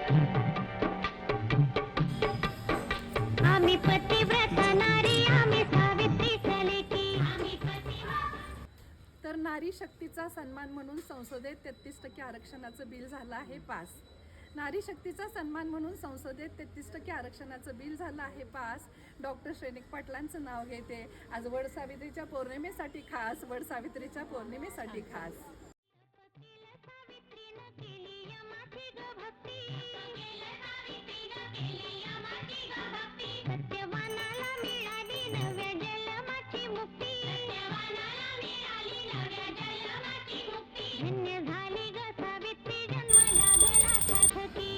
आम्ही पतिव्रत नारी, आम्ही सावित्री सलेकी, आम्ही तर नारी शक्तीचा सन्मान म्हणून संसदेत 33% आरक्षणाचं बिल झालं आहे पास. नारी शक्तीचा सन्मान म्हणून संसदेत 33% आरक्षणाचं बिल झालं आहे पास. डॉक्टर श्रेनिक पाटलांचं नाव घेते. आज वड सावित्रीच्या पौर्णिमेसाठी खास, वड सावित्रीच्या पौर्णिमेसाठी खास. सत्यवानाला मिळाली नव्या जन्माची मुक्ती, धन्य झाली ग सावित्री जन्म लागला सार्थकी,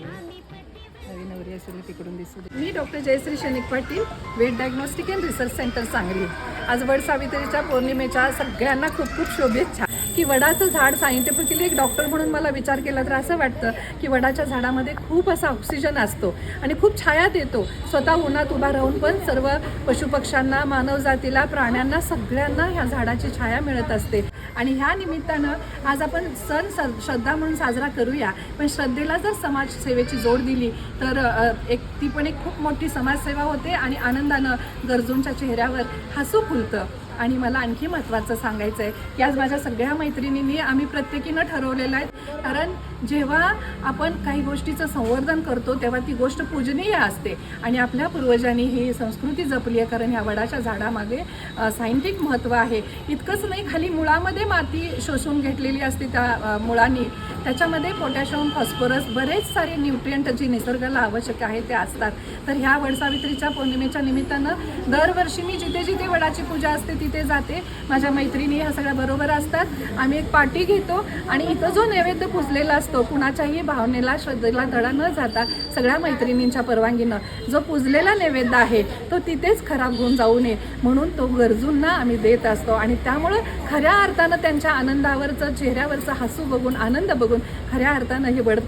आम्ही नवी नवरी असेल तिकडून दिसू दे. मी डॉक्टर जयश्री श्रेनिक पाटील, वेट diagnostic and research centre Sangli. आज वड सावित्रीच्या पौर्णिमेच्या सगळ्यांना खूप खूप शुभेच्छा. की वडाचं झाड सायंटिफिकली एक डॉक्टर म्हणून मला विचार केला तर असं वाटतं की वडाच्या झाडामध्ये खूप असा ऑक्सिजन असतो आणि खूप छाया देतो. स्वतः उन्हात उभा राहून पण सर्व पशुपक्ष्यांना, मानवजातीला, प्राण्यांना, सगळ्यांना ह्या झाडाची छाया मिळत असते. आणि ह्या निमित्तानं आज आपण सण श्रद्धा म्हणून साजरा करूया, पण श्रद्धेला जर समाजसेवेची जोड दिली तर ती पण एक खूप मोठी समाजसेवा होते आणि आनंदानं गरजूंच्या चेहऱ्यावर हसू फुलतं. आणि मला आणखी महत्त्वाचं सांगायचं आहे की आज माझ्या सगळ्या मैत्रिणींनी आम्ही प्रत्येकीनं ठरवलेलं आहे, कारण जेव्हा आपण काही गोष्टीचं संवर्धन करतो तेव्हा ती गोष्ट पूजनीय असते. आणि आपल्या पूर्वजांनी ही संस्कृती जपली आहे, कारण ह्या वडाच्या झाडामागे सायंटिफिक महत्त्व आहे. इतकंच नाही, खाली मुळामध्ये माती शोषून घेतलेली असते त्या मुळांनी, त्याच्यामध्ये पोटॅशियम, फॉस्फरस, बरेच सारे न्यूट्रियंट जी निसर्गाला आवश्यक आहे ते असतात. तर ह्या वडसावित्रीच्या पौर्णिमेच्या निमित्तानं दरवर्षी मी जिथे जिथे वडाची पूजा असते तिथे जाते. माझ्या मैत्रिणी ह्या सगळ्या बरोबर असतात. आम्ही एक पार्टी घेतो आणि इथं जो नैवेद्य पुजलेला असतो, कुणाच्याही भावनेला, श्रद्धेला तडा न जाता सगळ्या मैत्रिणींच्या परवानगीनं जो पुजलेला नैवेद्य आहे तो तिथेच खराब होऊन जाऊ नये म्हणून तो गरजूंना आम्ही देत असतो. आणि त्यामुळं खऱ्या अर्थानं त्यांच्या आनंदावरचं, चेहऱ्यावरचं हसू बघून, आनंद बघून खऱ्या अर्थानं ही वड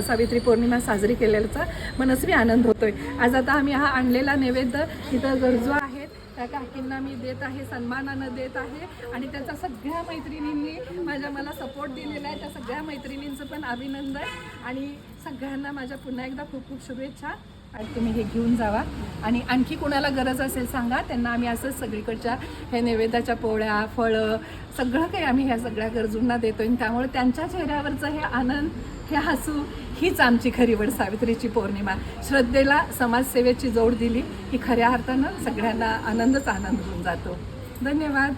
सावित्री पौर्णिमा साजरी केलेल्याचा मनस्वी आनंद होतोय. आज आता आम्ही हा आणलेला नैवेद्य इथं गरजू आहेत त्या काकींना मी देत आहे, सन्मानानं देत आहे. आणि त्याचा सगळ्या मैत्रिणींनी मला सपोर्ट दिलेला आहे. त्या सगळ्या मैत्रिणींचं पण अभिनंदन आणि सगळ्यांना माझ्या पुन्हा एकदा खूप खूप शुभेच्छा. आणि तुम्ही हे घेऊन जावा आणि आणखी कोणाला गरज असेल सांगा, त्यांना आम्ही असंच सगळीकडच्या हे नैवेद्याच्या पोळ्या, फळं, सगळं काही आम्ही ह्या सगळ्या गरजूंना देतो. आणि त्यामुळे त्यांच्या चेहऱ्यावरचं हे आनंद, हे हसू, हीच आमची खरी वड सावित्रीची पौर्णिमा. श्रद्धेला समाजसेवेची जोड दिली की खऱ्या अर्थानं सगळ्यांना आनंदच आनंद होऊन जातो. धन्यवाद.